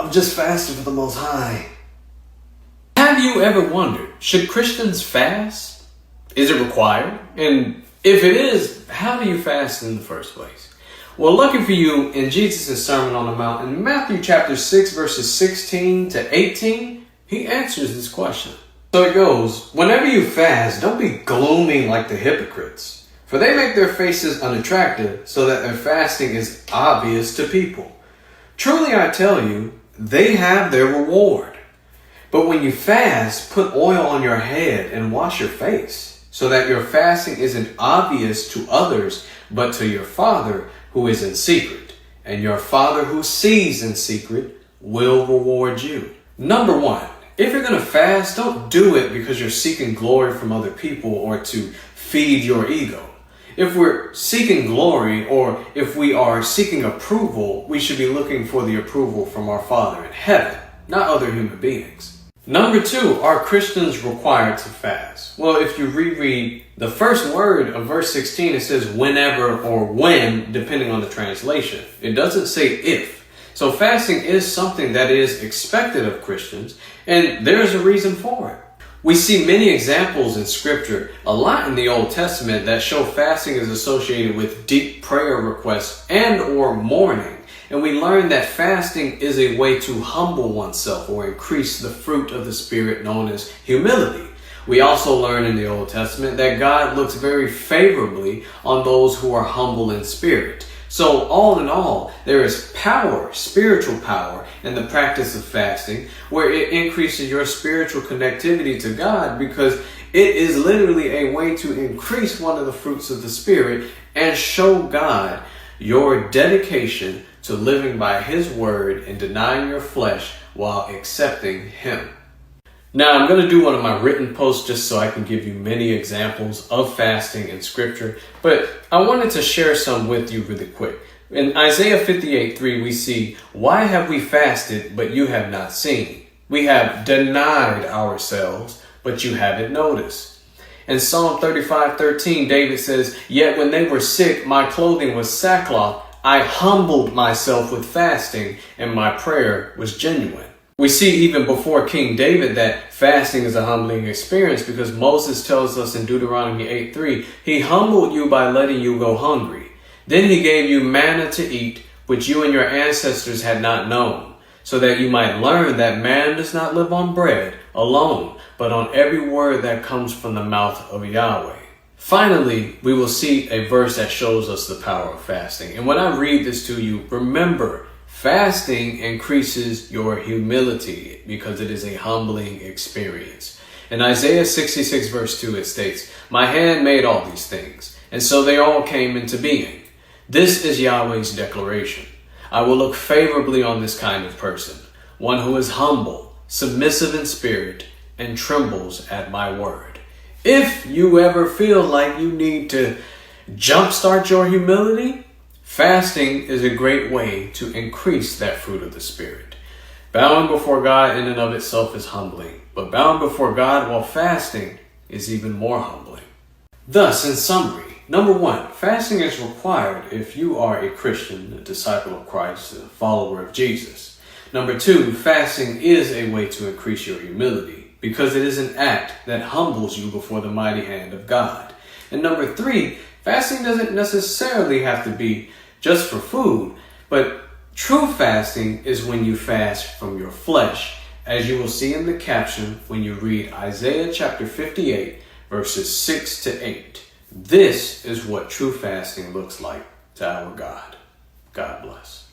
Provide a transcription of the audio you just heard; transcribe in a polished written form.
I'm just fasting for the Most High. Have you ever wondered, should Christians fast? Is it required? And if it is, how do you fast in the first place? Well, lucky for you, in Jesus' Sermon on the Mount, in Matthew chapter 6, verses 16 to 18, he answers this question. So it goes, whenever you fast, don't be gloomy like the hypocrites, for they make their faces unattractive so that their fasting is obvious to people. Truly I tell you, they have their reward. But when you fast, put oil on your head and wash your face, so that your fasting isn't obvious to others, but to your Father who is in secret. And your Father who sees in secret will reward you. Number one, if you're going to fast, don't do it because you're seeking glory from other people or to feed your ego. If we're seeking glory or if we are seeking approval, we should be looking for the approval from our Father in heaven, not other human beings. Number two, are Christians required to fast? Well, if you reread the first word of verse 16, it says whenever or when, depending on the translation. It doesn't say if. So fasting is something that is expected of Christians, and there's a reason for it. We see many examples in Scripture, a lot in the Old Testament, that show fasting is associated with deep prayer requests and or mourning. And we learn that fasting is a way to humble oneself or increase the fruit of the Spirit known as humility. We also learn in the Old Testament that God looks very favorably on those who are humble in spirit. So all in all, there is power, spiritual power, in the practice of fasting, where it increases your spiritual connectivity to God, because it is literally a way to increase one of the fruits of the Spirit and show God your dedication to living by His word and denying your flesh while accepting Him. Now, I'm going to do one of my written posts just so I can give you many examples of fasting in Scripture, but I wanted to share some with you really quick. In Isaiah 58:3, we see, "Why have we fasted, but you have not seen? We have denied ourselves, but you haven't noticed." In Psalm 35:13, David says, "Yet when they were sick, my clothing was sackcloth. I humbled myself with fasting, and my prayer was genuine." We see even before King David that fasting is a humbling experience, because Moses tells us in Deuteronomy 8:3, "He humbled you by letting you go hungry. Then he gave you manna to eat, which you and your ancestors had not known, so that you might learn that man does not live on bread alone, but on every word that comes from the mouth of Yahweh." Finally, we will see a verse that shows us the power of fasting. And when I read this to you, remember, fasting increases your humility because it is a humbling experience. In Isaiah 66 verse 2, it states, "My hand made all these things, and so they all came into being. This is Yahweh's declaration. I will look favorably on this kind of person, one who is humble, submissive in spirit, and trembles at my word." If you ever feel like you need to jumpstart your humility, fasting is a great way to increase that fruit of the Spirit. Bowing before God in and of itself is humbling, but bowing before God while fasting is even more humbling. Thus, in summary, number one, fasting is required if you are a Christian, a disciple of Christ, a follower of Jesus. Number two, fasting is a way to increase your humility, because it is an act that humbles you before the mighty hand of God. And number three, fasting doesn't necessarily have to be just for food, but true fasting is when you fast from your flesh, as you will see in the caption when you read Isaiah chapter 58, verses 6 to 8. This is what true fasting looks like to our God. God bless.